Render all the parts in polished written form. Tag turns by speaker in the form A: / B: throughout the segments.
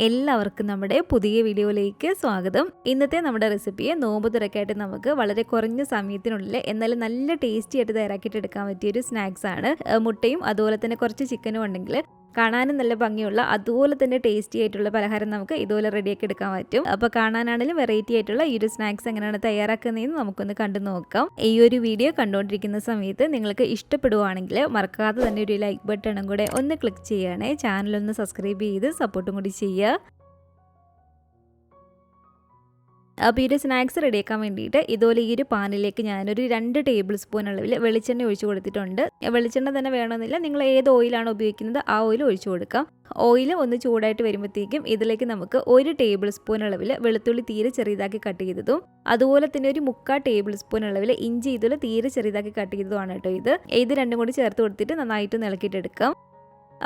A: എല്ലാവർക്കും നമ്മുടെ പുതിയ വീഡിയോയിലേക്ക് സ്വാഗതം. ഇന്നത്തെ നമ്മുടെ റെസിപ്പിയെ നോമ്പ് തുറക്കായിട്ട് നമുക്ക് വളരെ കുറഞ്ഞ സമയത്തിനുള്ളിൽ എന്നാലും നല്ല ടേസ്റ്റി ആയിട്ട് തയ്യാറാക്കിയിട്ട് എടുക്കാൻ പറ്റിയൊരു സ്നാക്സ് ആണ്. മുട്ടയും അതുപോലെ തന്നെ കുറച്ച് ചിക്കനും ഉണ്ടെങ്കിൽ കാണാനും നല്ല ഭംഗിയുള്ള അതുപോലെ തന്നെ ടേസ്റ്റി ആയിട്ടുള്ള പലഹാരം നമുക്ക് ഇതുപോലെ റെഡിയാക്കി എടുക്കാൻ പറ്റും. അപ്പോൾ കാണാനാണെങ്കിലും വെറൈറ്റി ആയിട്ടുള്ള ഈ ഒരു സ്നാക്സ് എങ്ങനെയാണ് തയ്യാറാക്കുന്നതെന്ന് നമുക്കൊന്ന് കണ്ടു നോക്കാം. ഈ ഒരു വീഡിയോ കണ്ടുകൊണ്ടിരിക്കുന്ന സമയത്ത് നിങ്ങൾക്ക് ഇഷ്ടപ്പെടുവാണെങ്കിൽ മറക്കാതെ തന്നെ ഒരു ലൈക്ക് ബട്ടണും കൂടെ ഒന്ന് ക്ലിക്ക് ചെയ്യണേ. ചാനലൊന്ന് സബ്സ്ക്രൈബ് ചെയ്ത് സപ്പോർട്ടും കൂടി ചെയ്യുക. അപ്പോൾ ഈ ഒരു സ്നാക്സ് റെഡിയാക്കാൻ വേണ്ടിയിട്ട് ഇതുപോലെ ഈ ഒരു പാനിലേക്ക് ഞാനൊരു 2 ടേബിൾ സ്പൂൺ അളവിൽ വെളിച്ചെണ്ണ ഒഴിച്ചു കൊടുത്തിട്ടുണ്ട്. വെളിച്ചെണ്ണ തന്നെ വേണമെന്നില്ല, നിങ്ങൾ ഏത് ഓയിലാണോ ഉപയോഗിക്കുന്നത് ആ ഓയിൽ ഒഴിച്ചു കൊടുക്കാം. ഓയിൽ ഒന്ന് ചൂടായിട്ട് വരുമ്പോഴത്തേക്കും ഇതിലേക്ക് നമുക്ക് 1 ടേബിൾ സ്പൂൺ അളവിൽ വെളുത്തുള്ളി തീരെ ചെറുതാക്കി കട്ട് ചെയ്തതും അതുപോലെ തന്നെ ഒരു 3/4 ടേബിൾ സ്പൂൺ അളവിൽ ഇഞ്ചി ഇതുപോലെ തീരെ ചെറുതാക്കി കട്ട് ചെയ്തതുമാണ് കേട്ടോ. ഇത് രണ്ടും കൂടി ചേർത്ത് കൊടുത്തിട്ട് നന്നായിട്ട് ഇളക്കിയിട്ടെടുക്കാം.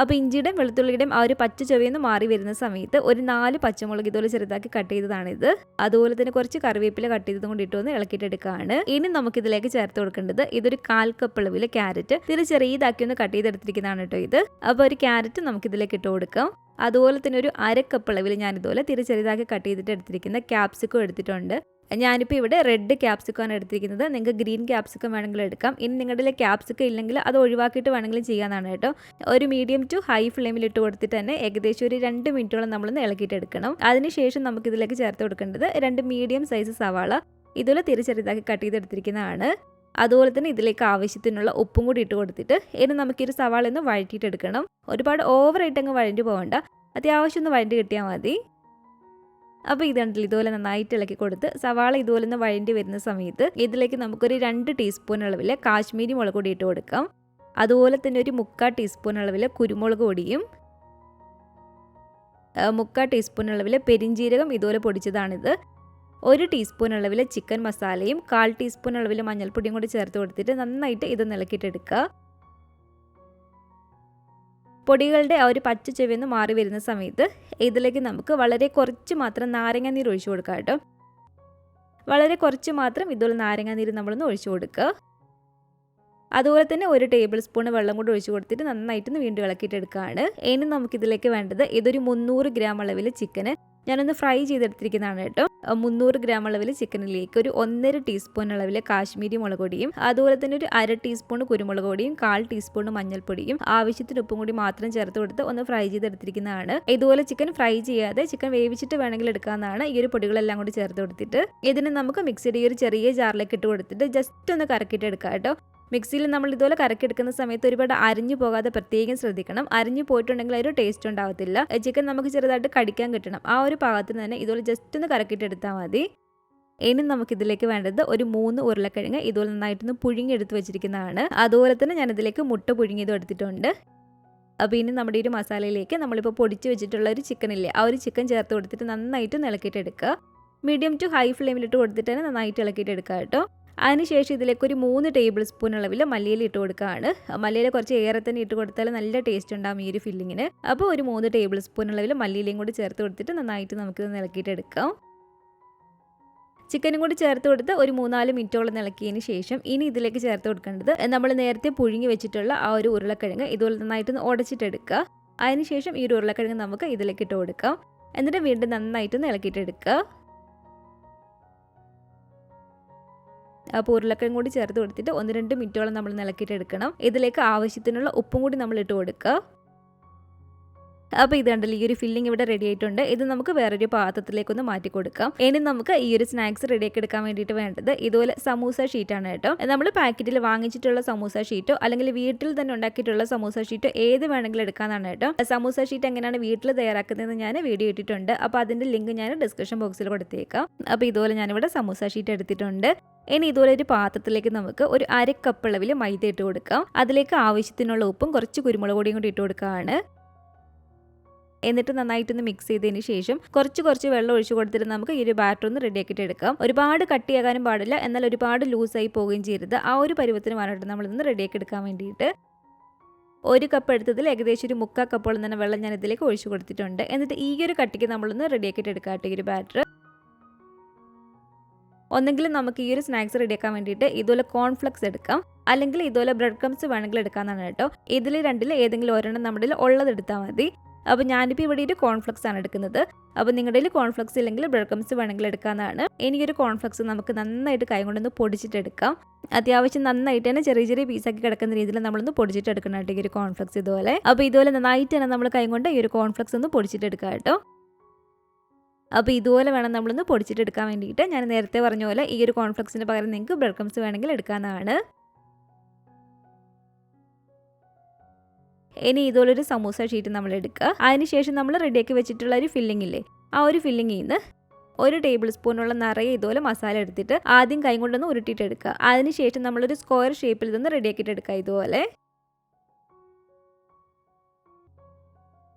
A: അപ്പോൾ ഇഞ്ചിയുടെയും വെളുത്തുള്ളിയുടെയും ആ ഒരു പച്ച ചുവയെന്ന് മാറി വരുന്ന സമയത്ത് ഒരു 4 പച്ചമുളക് ഇതുപോലെ ചെറുതാക്കി കട്ട് ചെയ്തതാണിത്. അതുപോലെ തന്നെ കുറച്ച് കറിവേപ്പില കട്ട് ചെയ്തതും കൊണ്ട് ഇട്ടൊന്ന് ഇളക്കിയിട്ടെടുക്കുകയാണ്. ഇനി നമുക്കിതിലേക്ക് ചേർത്ത് കൊടുക്കേണ്ടത് ഇതൊരു 1/4 കപ്പ് അളവിൽ ക്യാരറ്റ് തീരെ ചെറിയതാക്കി ഒന്ന് കട്ട് ചെയ്തെടുത്തിരിക്കുന്നതാണ് കേട്ടോ. അപ്പോൾ ഒരു ക്യാരറ്റ് നമുക്കിതിലേക്ക് ഇട്ട് കൊടുക്കാം. അതുപോലെ തന്നെ ഒരു 1/2 കപ്പ് അളവിൽ ഞാനിതുപോലെ തീരെ ചെറിയതാക്കി കട്ട് ചെയ്തിട്ട് എടുത്തിരിക്കുന്ന ക്യാപ്സിക്കം എടുത്തിട്ടുണ്ട്. ഞാനിപ്പോൾ ഇവിടെ റെഡ് ക്യാപ്സിക്കമാണ് എടുത്തിരിക്കുന്നത്. നിങ്ങൾക്ക് ഗ്രീൻ ക്യാപ്സിക്കം വേണമെങ്കിൽ എടുക്കാം. ഇനി നിങ്ങളുടെ ക്യാപ്സിക്കം ഇല്ലെങ്കിൽ അത് ഒഴിവാക്കിയിട്ട് വേണമെങ്കിലും ചെയ്യാനാണ് കേട്ടോ. ഒരു മീഡിയം ടു ഹൈ ഫ്ലെയിമിൽ ഇട്ട് കൊടുത്തിട്ട് തന്നെ ഏകദേശം ഒരു 2 മിനിറ്റോളം നമ്മളൊന്ന് ഇളക്കിയിട്ട് എടുക്കണം. അതിനുശേഷം നമുക്കിതിലേക്ക് ചേർത്ത് കൊടുക്കേണ്ടത് 2 മീഡിയം സൈസ് സവാള ഇതുപോലെ തിരിച്ചെറുതാക്കി കട്ട് ചെയ്തെടുത്തിരിക്കുന്നതാണ്. അതുപോലെ തന്നെ ഇതിലേക്ക് ആവശ്യത്തിനുള്ള ഉപ്പും കൂടി ഇട്ട് കൊടുത്തിട്ട് ഇനി നമുക്കൊരു സവാള ഒന്ന് വഴറ്റിയിട്ടെടുക്കണം. ഒരുപാട് ഓവറായിട്ട് അങ്ങ് വഴണ്ടി പോകണ്ട, അത്യാവശ്യം ഒന്ന് വഴണ്ടി കിട്ടിയാൽ മതി. അപ്പോൾ ഇതുണ്ടല്ലോ, ഇതുപോലെ നന്നായിട്ട് ഇളക്കി കൊടുത്ത് സവാള ഇതുപോലെ ഒന്ന് വഴണ്ടി വരുന്ന സമയത്ത് ഇതിലേക്ക് നമുക്കൊരു 2 ടീസ്പൂൺ അളവിൽ കാശ്മീരി മുളക് പൊടി ഇട്ട് കൊടുക്കാം. അതുപോലെ തന്നെ ഒരു 3/4 ടീസ്പൂൺ അളവിൽ കുരുമുളക് പൊടിയും 3/4 ടീസ്പൂൺ അളവിൽ പെരിഞ്ജീരകം ഇതുപോലെ പൊടിച്ചതാണിത്. 1 ടീസ്പൂൺ അളവിൽ ചിക്കൻ മസാലയും 1/4 ടീസ്പൂൺ അളവിൽ മഞ്ഞൾപ്പൊടിയും കൂടി ചേർത്ത് കൊടുത്തിട്ട് നന്നായിട്ട് ഇതൊന്ന് ഇളക്കിയിട്ടെടുക്കുക. പൊടികളുടെ ആ ഒരു പച്ച ചുവന്ന് മാറി വരുന്ന സമയത്ത് ഇതിലേക്ക് നമുക്ക് വളരെ കുറച്ച് മാത്രം നാരങ്ങ നീര് ഒഴിച്ചു കൊടുക്കാം കേട്ടോ. വളരെ കുറച്ച് മാത്രം ഇതുപോലെ നാരങ്ങ നീര് നമ്മളൊന്ന് ഒഴിച്ചു കൊടുക്കുക. അതുപോലെ തന്നെ 1 ടേബിൾ സ്പൂൺ വെള്ളം കൂടി ഒഴിച്ചു കൊടുത്തിട്ട് നന്നായിട്ടൊന്ന് വീണ്ടും ഇളക്കിയിട്ടെടുക്കുകയാണ്. ഇനി നമുക്കിതിലേക്ക് വേണ്ടത് ഇതൊരു 300 ഗ്രാം അളവിൽ ചിക്കന് ഞാനൊന്ന് ഫ്രൈ ചെയ്തെടുത്തിരിക്കുന്നതാണ് കേട്ടോ. 300 ഗ്രാം അളവിൽ ചിക്കനിലേക്ക് ഒരു 1.5 ടീസ്പൂൺ അളവിൽ കാശ്മീരി മുളക് പൊടിയും അതുപോലെ തന്നെ ഒരു 1/2 ടീസ്പൂൺ കുരുമുളക് പൊടിയും 1/4 ടീസ്പൂൺ മഞ്ഞൾപ്പൊടിയും ആവശ്യത്തിന് ഉപ്പും കൂടി മാത്രം ചേർത്ത് കൊടുത്ത് ഒന്ന് ഫ്രൈ ചെയ്തെടുത്തിരിക്കുന്നതാണ്. ഇതുപോലെ ചിക്കൻ ഫ്രൈ ചെയ്യാതെ ചിക്കൻ വേവിച്ചിട്ട് വേണമെങ്കിൽ എടുക്കാവുന്നതാണ്. ഈ ഒരു പൊടികളെല്ലാം കൂടി ചേർത്ത് കൊടുത്തിട്ട് ഇതിന് നമുക്ക് മിക്സിയുടെ ഈ ഒരു ചെറിയ ജാറിലേക്ക് ഇട്ട് കൊടുത്തിട്ട് ജസ്റ്റ് ഒന്ന് കറക്കിയിട്ട് എടുക്കാം കേട്ടോ. മിക്സിയിൽ നമ്മൾ ഇതുപോലെ കറക്കിയെടുക്കുന്ന സമയത്ത് ഒരുപാട് അരിഞ്ഞു പോകാതെ പ്രത്യേകം ശ്രദ്ധിക്കണം. അരിഞ്ഞു പോയിട്ടുണ്ടെങ്കിൽ ഒരു ടേസ്റ്റ് ഉണ്ടാവത്തില്ല. ചിക്കൻ നമുക്ക് ചെറുതായിട്ട് കടിക്കാൻ കിട്ടണം. ആ ഒരു പാകത്തിന് തന്നെ ഇതുപോലെ ജസ്റ്റ് ഒന്ന് കറക്കിയിട്ടെടുത്താൽ മതി. ഇനി നമുക്കിതിലേക്ക് വേണ്ടത് ഒരു 3 ഉരുളക്കിഴങ്ങ് ഇതുപോലെ നന്നായിട്ടൊന്ന് പുഴുങ്ങിയെടുത്ത് വെച്ചിരിക്കുന്നതാണ്. അതുപോലെ തന്നെ ഞാനിതിലേക്ക് മുട്ട പുഴുങ്ങിയതും എടുത്തിട്ടുണ്ട്. അപ്പോൾ ഇനി നമ്മുടെ ഒരു മസാലയിലേക്ക് നമ്മളിപ്പോൾ പൊടിച്ച് വെച്ചിട്ടുള്ള ഒരു ചിക്കനില്ലേ, ആ ഒരു ചിക്കൻ ചേർത്ത് കൊടുത്തിട്ട് നന്നായിട്ട് ഇളക്കിയിട്ടെടുക്കുക. മീഡിയം ടു ഹൈ ഫ്ലെയിമിലിട്ട് കൊടുത്തിട്ട് തന്നെ നന്നായിട്ട് ഇളക്കിയിട്ടെടുക്കുക കേട്ടോ. അതിനുശേഷം ഇതിലേക്ക് ഒരു 3 ടേബിൾ സ്പൂൺ അളവിൽ മല്ലിയില ഇട്ട് കൊടുക്കുകയാണ്. മല്ലിയില കുറച്ച് ഏറെ തന്നെ ഇട്ട് കൊടുത്താൽ നല്ല ടേസ്റ്റ് ഉണ്ടാകും ഈ ഒരു ഫില്ലിങ്ങിന്. അപ്പോൾ ഒരു 3 ടേബിൾ സ്പൂൺ അളവിൽ മല്ലിയിലയും കൂടി ചേർത്ത് കൊടുത്തിട്ട് നന്നായിട്ട് നമുക്ക് ഇളക്കിയിട്ടെടുക്കാം. ചിക്കനും കൂടി ചേർത്ത് കൊടുത്ത് ഒരു 3-4 മിനിറ്റോളം ഇളക്കിയതിന് ശേഷം ഇനി ഇതിലേക്ക് ചേർത്ത് കൊടുക്കേണ്ടത് നമ്മൾ നേരത്തെ പുഴുങ്ങി വെച്ചിട്ടുള്ള ആ ഒരു ഉരുളക്കിഴങ്ങ് ഇതുപോലെ നന്നായിട്ടൊന്ന് ഉടച്ചിട്ടെടുക്കുക. അതിനുശേഷം ഈ ഒരു ഉരുളക്കിഴങ്ങ് നമുക്ക് ഇതിലേക്ക് ഇട്ട് കൊടുക്കാം. എന്നിട്ട് വീണ്ടും നന്നായിട്ടൊന്ന് ഇളക്കിയിട്ടെടുക്കുക. അപ്പോൾ ഉരുളക്കിഴങ്ങ് കൂടി ചേർത്ത് കൊടുത്തിട്ട് 1-2 മിനിറ്റോളം നമ്മൾ ഇളക്കിയിട്ടെടുക്കണം. ഇതിലേക്ക് ആവശ്യത്തിനുള്ള ഉപ്പും കൂടി നമ്മൾ ഇട്ട് കൊടുക്കുക. അപ്പോൾ ഇത് കണ്ടല്ലോ, ഈ ഒരു ഫില്ലിംഗ് ഇവിടെ റെഡി ആയിട്ടുണ്ട്. ഇത് നമുക്ക് വേറൊരു പാത്രത്തിലേക്കൊന്ന് മാറ്റി കൊടുക്കാം. ഇനി നമുക്ക് ഈ ഒരു സ്നാക്സ് റെഡിയാക്കി എടുക്കാൻ വേണ്ടിയിട്ട് വേണ്ടത് ഇതുപോലെ സമൂസ ഷീറ്റാണ് കേട്ടോ. നമ്മൾ പാക്കറ്റിൽ വാങ്ങിച്ചിട്ടുള്ള സമൂസ ഷീറ്റോ അല്ലെങ്കിൽ വീട്ടിൽ തന്നെ ഉണ്ടാക്കിയിട്ടുള്ള സമൂസ ഷീറ്റോ ഏത് വേണമെങ്കിലും എടുക്കാനാണ് കേട്ടോ. സമൂസ ഷീറ്റ് എങ്ങനെയാണ് വീട്ടിൽ തയ്യാറാക്കുന്നതെന്ന് ഞാൻ വീഡിയോ ഇട്ടിട്ടുണ്ട്. അപ്പോൾ അതിൻ്റെ ലിങ്ക് ഞാൻ ഡിസ്ക്രിപ്ഷൻ ബോക്സിൽ കൊടുത്തേക്കാം. അപ്പോൾ ഇതുപോലെ ഞാനിവിടെ സമൂസ ഷീറ്റ് എടുത്തിട്ടുണ്ട്. ഇനി ഇതുപോലെ ഒരു പാത്രത്തിലേക്ക് നമുക്ക് ഒരു 1/2 കപ്പ് അളവിൽ മൈദ ഇട്ട് കൊടുക്കാം. അതിലേക്ക് ആവശ്യത്തിനുള്ള ഉപ്പും കുറച്ച് കുരുമുളക് പൊടിയും കൂടി ഇട്ട് കൊടുക്കുകയാണ്. എന്നിട്ട് നന്നായിട്ടൊന്ന് മിക്സ് ചെയ്തതിന് ശേഷം കുറച്ച് വെള്ളം ഒഴിച്ചു കൊടുത്തിട്ട് നമുക്ക് ഈ ഒരു ബാറ്റർ ഒന്ന് റെഡിയാക്കിയിട്ട് എടുക്കാം. ഒരുപാട് കട്ടിയാകാനും പാടില്ല, എന്നാൽ ഒരുപാട് ലൂസായി പോവുകയും ചെയ്യരുത്. ആ ഒരു പരുവത്തിന് വേണ്ടിയിട്ട് നമ്മളിന്ന് റെഡിയാക്കി എടുക്കാൻ വേണ്ടിയിട്ട് 1 കപ്പ് എടുത്തതിൽ ഏകദേശം ഒരു 3/4 കപ്പോളം തന്നെ വെള്ളം ഞാൻ ഇതിലേക്ക് ഒഴിച്ചു കൊടുത്തിട്ടുണ്ട്. എന്നിട്ട് ഈ ഒരു കട്ടിക്ക് നമ്മളൊന്ന് റെഡിയാക്കിയിട്ട് എടുക്കാം ഈ ഒരു ബാറ്റർ. ഒന്നെങ്കിലും നമുക്ക് ഈ ഒരു സ്നാക്സ് റെഡിയാക്കാൻ വേണ്ടിയിട്ട് ഇതുപോലെ കോൺഫ്ലക്സ് എടുക്കാം, അല്ലെങ്കിൽ ഇതുപോലെ ബ്രെഡ് ക്രംസ് വേണമെങ്കിൽ എടുക്കാമെന്നാണ് കേട്ടോ. ഇതിൽ രണ്ടിൽ ഏതെങ്കിലും ഒരെണ്ണം നമ്മുടെ ഉള്ളത് എടുത്താൽ മതി. അപ്പോൾ ഞാനിപ്പോൾ ഇവിടെ ഒരു കോൺഫ്ലെക്സ് ആണ് എടുക്കുന്നത്. അപ്പോൾ നിങ്ങളുടെ കയ്യിൽ കോൺഫ്ലെക്സ് ഇല്ലെങ്കിൽ ബ്രെഡ് ക്രംസ് വേണമെങ്കിൽ എടുക്കാവുന്നതാണ്. എനിക്കൊരു കോൺഫ്ലെക്സ് നമുക്ക് നന്നായിട്ട് കൈ കൊണ്ടൊന്ന് പൊടിച്ചിട്ടെടുക്കാം. അത്യാവശ്യം നന്നായിട്ട് തന്നെ ചെറിയ ചെറിയ പീസാക്കി കിടക്കുന്ന രീതിയിൽ നമ്മളൊന്ന് പൊടിച്ചിട്ടെടുക്കണം കേട്ടോ ഈ ഒരു കോൺഫ്ലെക്സ് ഇതുപോലെ. അപ്പോൾ ഇതുപോലെ നന്നായിട്ട് തന്നെ നമ്മൾ കൈ കൊണ്ട് ഈ ഒരു കോൺഫ്ലെക്സ് ഒന്ന് പൊടിച്ചിട്ടെടുക്കാം കേട്ടോ. അപ്പോൾ ഇതുപോലെ വേണം നമ്മളൊന്ന് പൊടിച്ചിട്ടെടുക്കാൻ വേണ്ടിയിട്ട്. ഞാൻ നേരത്തെ പറഞ്ഞ പോലെ ഈ ഒരു കോൺഫ്ലെക്സിന് പകരം നിങ്ങൾക്ക് ബ്രെഡ് ക്രംസ് വേണമെങ്കിൽ എടുക്കാവുന്നതാണ്. ഇനി ഇതുപോലൊരു സമൂസ ഷീറ്റ് നമ്മൾ എടുക്കുക. അതിനുശേഷം നമ്മൾ റെഡിയാക്കി വെച്ചിട്ടുള്ള ഒരു ഫില്ലിംഗ് ഇല്ലേ, ആ ഒരു ഫില്ലിങ്ങിൽ നിന്ന് 1 ടേബിൾ സ്പൂണുള്ള നിറയെ ഇതുപോലെ മസാല എടുത്തിട്ട് ആദ്യം കൈ കൊണ്ടൊന്ന് ഉരുട്ടിയിട്ടെടുക്കുക. അതിനുശേഷം നമ്മളൊരു സ്ക്വയർ ഷേപ്പിൽ ഇതൊന്ന് റെഡിയാക്കിയിട്ട് എടുക്കുക ഇതുപോലെ.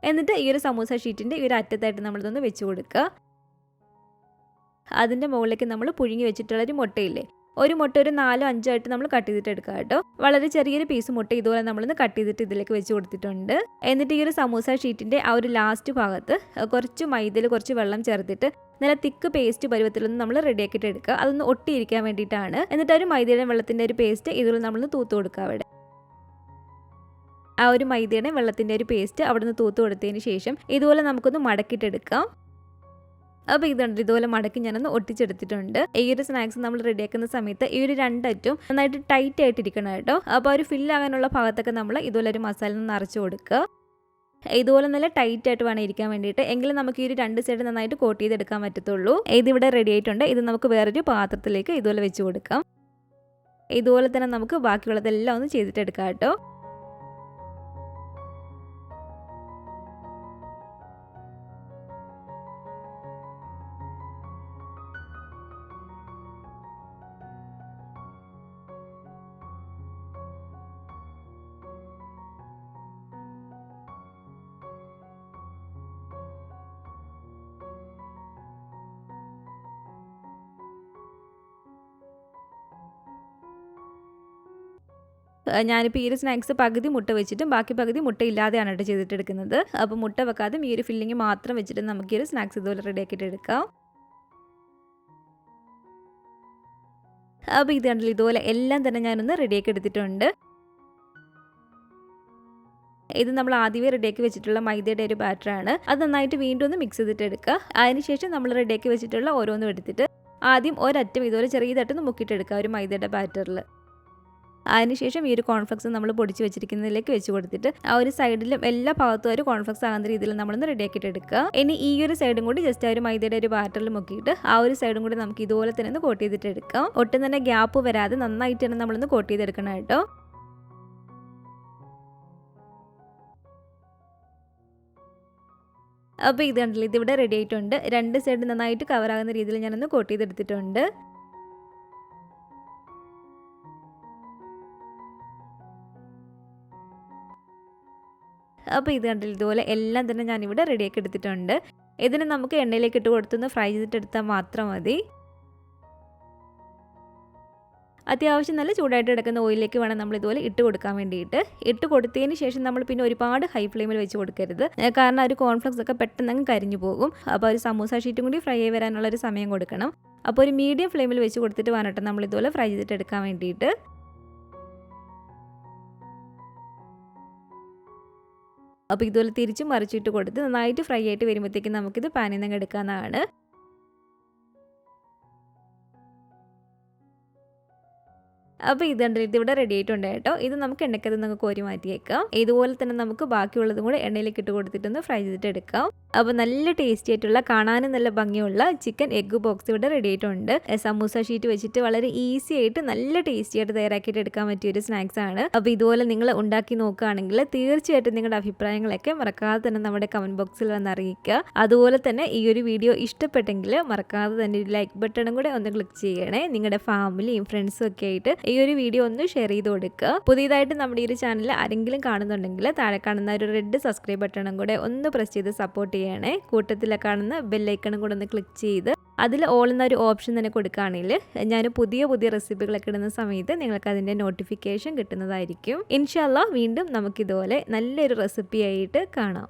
A: എന്നിട്ട് ഈ ഒരു സമൂസ ഷീറ്റിൻ്റെ ഈ ഒരു അറ്റത്തായിട്ട് നമ്മളിതൊന്ന് വെച്ച് കൊടുക്കുക. അതിൻ്റെ മുകളിലേക്ക് നമ്മൾ പുഴുങ്ങി വെച്ചിട്ടുള്ളൊരു മുട്ടയില്ലേ, ഒരു മുട്ട ഒരു 4-5 ആയിട്ട് നമ്മൾ കട്ട് ചെയ്തിട്ട് എടുക്കുക കേട്ടോ. വളരെ ചെറിയൊരു പീസ് മുട്ട ഇതുപോലെ നമ്മളൊന്ന് കട്ട് ചെയ്തിട്ട് ഇതിലേക്ക് വെച്ച് കൊടുത്തിട്ടുണ്ട്. എന്നിട്ട് ഈ ഒരു സമൂസ ഷീറ്റിൻ്റെ ആ ഒരു ലാസ്റ്റ് ഭാഗത്ത് കുറച്ച് മൈദയിൽ കുറച്ച് വെള്ളം ചേർത്തിട്ട് നല്ല തിക്ക് പേസ്റ്റ് പരുവത്തിലൊന്ന് നമ്മൾ റെഡിയാക്കിയിട്ട് എടുക്കുക. അതൊന്ന് ഒട്ടിയിരിക്കാൻ വേണ്ടിയിട്ടാണ്. എന്നിട്ട് ഒരു മൈദയുടെ വെള്ളത്തിൻ്റെ ഒരു പേസ്റ്റ് ഇതുപോലെ നമ്മളൊന്ന് തൂത്ത് കൊടുക്കുക അവിടെ. ആ ഒരു മൈദയുടെ വെള്ളത്തിൻ്റെ ഒരു പേസ്റ്റ് അവിടെ നിന്ന് തൂത്ത് കൊടുത്തതിന് ശേഷം ഇതുപോലെ നമുക്കൊന്ന് മടക്കിയിട്ടെടുക്കാം. അപ്പോൾ ഇതുണ്ട്, ഇതുപോലെ മടക്കി ഞാനൊന്ന് ഒട്ടിച്ചെടുത്തിട്ടുണ്ട്. ഈ ഒരു സ്നാക്സ് നമ്മൾ റെഡിയാക്കുന്ന സമയത്ത് ഈ ഒരു 2 അറ്റും നന്നായിട്ട് ടൈറ്റ് ആയിട്ടിരിക്കണം കേട്ടോ. അപ്പോൾ ഒരു ഫില്ലാകാനുള്ള ഭാഗത്തൊക്കെ നമ്മൾ ഇതുപോലെ ഒരു മസാല നിറച്ച് കൊടുക്കുക. ഇതുപോലെ നല്ല ടൈറ്റ് ആയിട്ട് വേണം ഇരിക്കാൻ വേണ്ടിയിട്ട്. എങ്കിലും നമുക്ക് ഈ ഒരു 2 സൈഡ് നന്നായിട്ട് കോട്ട് ചെയ്തെടുക്കാൻ പറ്റത്തുള്ളൂ. ഇതിവിടെ റെഡി ആയിട്ടുണ്ട്. ഇത് നമുക്ക് വേറൊരു പാത്രത്തിലേക്ക് ഇതുപോലെ വെച്ച് കൊടുക്കാം. ഇതുപോലെ തന്നെ നമുക്ക് ബാക്കിയുള്ളതെല്ലാം ഒന്ന് ചെയ്തിട്ടെടുക്കാം കേട്ടോ. ഞാനിപ്പോൾ ഈ ഒരു സ്നാക്സ് പകുതി മുട്ട വെച്ചിട്ടും ബാക്കി പകുതി മുട്ട ഇല്ലാതെയാണ് കേട്ടോ ചെയ്തിട്ടെടുക്കുന്നത്. അപ്പോൾ മുട്ട വെക്കാതെ ഈ ഒരു ഫില്ലിങ് മാത്രം വെച്ചിട്ട് നമുക്ക് ഈ ഒരു സ്നാക്സ് ഇതുപോലെ റെഡിയാക്കിയിട്ട് എടുക്കാം. അപ്പോൾ ഇത് കണ്ടില്ല, ഇതുപോലെ എല്ലാം തന്നെ ഞാനൊന്ന് റെഡിയാക്കി എടുത്തിട്ടുണ്ട്. ഇത് നമ്മൾ ആദ്യമേ റെഡിയാക്കി വെച്ചിട്ടുള്ള മൈദയുടെ ഒരു ബാറ്ററാണ്. അത് നന്നായിട്ട് വീണ്ടും ഒന്ന് മിക്സ് ചെയ്തിട്ട് എടുക്കുക. അതിനുശേഷം നമ്മൾ റെഡിയാക്കി വെച്ചിട്ടുള്ള ഓരോന്നും എടുത്തിട്ട് ആദ്യം ഒരറ്റം ഇതുപോലെ ചെറിയതായിട്ടൊന്ന് മുക്കിയിട്ടെടുക്കുക ഒരു മൈദയുടെ ബാറ്ററിൽ. അതിനുശേഷം ഈ ഒരു കോൺഫ്ലെക്സ് നമ്മൾ പൊടിച്ച് വെച്ചിരിക്കുന്നതിലേക്ക് വെച്ച് കൊടുത്തിട്ട് ആ ഒരു സൈഡിലും എല്ലാ ഭാഗത്തും ഒരു കോൺഫ്ലെക്സ് ആകുന്ന രീതിയിൽ നമ്മളൊന്ന് റെഡിയാക്കിയിട്ട് എടുക്കുക. ഇനി ഈ ഒരു സൈഡും കൂടി ജസ്റ്റ് ആ ഒരു മൈദയുടെ ഒരു ബാറ്ററിൽ മുക്കിയിട്ട് ആ ഒരു സൈഡും കൂടി നമുക്ക് ഇതുപോലെ തന്നെ ഒന്ന് കോട്ട് ചെയ്തിട്ട് എടുക്കാം. ഒട്ടും തന്നെ ഗ്യാപ്പ് വരാതെ നന്നായിട്ട് തന്നെ നമ്മളൊന്ന് കോട്ട് ചെയ്തെടുക്കണം കേട്ടോ. അപ്പോൾ ഇത് കണ്ടില്ല, ഇതിവിടെ റെഡി ആയിട്ടുണ്ട്. 2 സൈഡ് നന്നായിട്ട് കവറാകുന്ന രീതിയിൽ ഞാനൊന്ന് കോട്ട് ചെയ്തെടുത്തിട്ടുണ്ട്. അപ്പോൾ ഇത് കണ്ടില്ല, ഇതുപോലെ എല്ലാം തന്നെ ഞാനിവിടെ റെഡിയാക്കി എടുത്തിട്ടുണ്ട്. ഇതിന് നമുക്ക് എണ്ണയിലേക്ക് ഇട്ട് കൊടുത്തൊന്ന് ഫ്രൈ ചെയ്തിട്ടെടുത്താൽ മാത്രം മതി. അത്യാവശ്യം നല്ല ചൂടായിട്ട് കിടക്കുന്ന ഓയിലിലേക്ക് വേണം നമ്മൾ ഇതുപോലെ ഇട്ട് കൊടുക്കാൻ വേണ്ടിയിട്ട്. ഇട്ട് കൊടുത്തതിന് ശേഷം നമ്മൾ പിന്നെ ഒരുപാട് ഹൈ ഫ്ലെയിമിൽ വെച്ച് കൊടുക്കരുത്. കാരണം ഒരു കോൺഫ്ലെക്സ് ഒക്കെ പെട്ടെന്ന് അങ്ങ് കരിഞ്ഞു പോകും. അപ്പോൾ ഒരു സമൂസ ഷീറ്റും കൂടി ഫ്രൈ ആയി വരാനുള്ള ഒരു സമയം കൊടുക്കണം. അപ്പോൾ ഒരു മീഡിയം ഫ്ലെയിമിൽ വെച്ച് കൊടുത്തിട്ട് വേണം കേട്ടോ നമ്മൾ ഇതുപോലെ ഫ്രൈ ചെയ്തിട്ട് എടുക്കാൻ വേണ്ടിയിട്ട്. അപ്പോൾ ഇതുപോലെ തിരിച്ചും മറിച്ചിട്ട് കൊടുത്ത് നന്നായിട്ട് ഫ്രൈ ആയിട്ട് വരുമ്പോഴത്തേക്കും നമുക്കിത് പാനിൽ നിന്ന് എടുക്കാവുന്നതാണ്. അപ്പോൾ ഇതുണ്ട്, ഇതിവിടെ റെഡി ആയിട്ടുണ്ട് കേട്ടോ. ഇത് നമുക്ക് എണ്ണക്കകത്ത് നമുക്ക് കോരി മാറ്റിയേക്കാം. ഇതുപോലെ തന്നെ നമുക്ക് ബാക്കിയുള്ളതും കൂടെ എണ്ണയിലേക്ക് ഇട്ട് കൊടുത്തിട്ടൊന്ന് ഫ്രൈ ചെയ്തിട്ട് എടുക്കാം. അപ്പോൾ നല്ല ടേസ്റ്റി ആയിട്ടുള്ള കാണാനും നല്ല ഭംഗിയുള്ള ചിക്കൻ എഗ് ബോക്സ് ഇവിടെ റെഡി ആയിട്ടുണ്ട്. സമൂസ ഷീറ്റ് വെച്ചിട്ട് വളരെ ഈസി ആയിട്ട് നല്ല ടേസ്റ്റി ആയിട്ട് തയ്യാറാക്കിയിട്ട് എടുക്കാൻ പറ്റിയ ഒരു സ്നാക്സ് ആണ്. അപ്പോൾ ഇതുപോലെ നിങ്ങൾ ഉണ്ടാക്കി നോക്കുകയാണെങ്കിൽ തീർച്ചയായിട്ടും നിങ്ങളുടെ അഭിപ്രായങ്ങളൊക്കെ മറക്കാതെ തന്നെ നമ്മുടെ കമൻറ്റ് ബോക്സിൽ വന്ന് അറിയിക്കുക. അതുപോലെ തന്നെ ഈ ഒരു വീഡിയോ ഇഷ്ടപ്പെട്ടെങ്കിൽ മറക്കാതെ തന്നെ ഒരു ലൈക്ക് ബട്ടണും കൂടെ ഒന്ന് ക്ലിക്ക് ചെയ്യണേ. നിങ്ങളുടെ ഫാമിലിയും ഫ്രണ്ട്സും ഒക്കെ ആയിട്ട് ഈ ഒരു വീഡിയോ ഒന്ന് ഷെയർ ചെയ്ത് കൊടുക്കുക. പുതിയതായിട്ട് നമ്മുടെ ഈ ഒരു ചാനൽ ആരെങ്കിലും കാണുന്നുണ്ടെങ്കിൽ താഴെ കാണുന്ന ഒരു റെഡ് സബ്സ്ക്രൈബ് ബട്ടണും കൂടെ ഒന്ന് പ്രസ് ചെയ്ത് സപ്പോർട്ട് ചെയ്യണേ. കൂട്ടത്തിൽ കാണുന്ന ബെല്ലൈക്കണും കൂടെ ഒന്ന് ക്ലിക്ക് ചെയ്ത് അതിൽ ഓൾ എന്ന ഒരു ഓപ്ഷൻ തന്നെ കൊടുക്കുകയാണെങ്കിൽ ഞാൻ പുതിയ റെസിപ്പികളൊക്കെ ഇടുന്ന സമയത്ത് നിങ്ങൾക്ക് അതിൻ്റെ നോട്ടിഫിക്കേഷൻ കിട്ടുന്നതായിരിക്കും. ഇൻഷാ അല്ലാഹ് വീണ്ടും നമുക്കിതുപോലെ നല്ലൊരു റെസിപ്പി ആയിട്ട് കാണാം.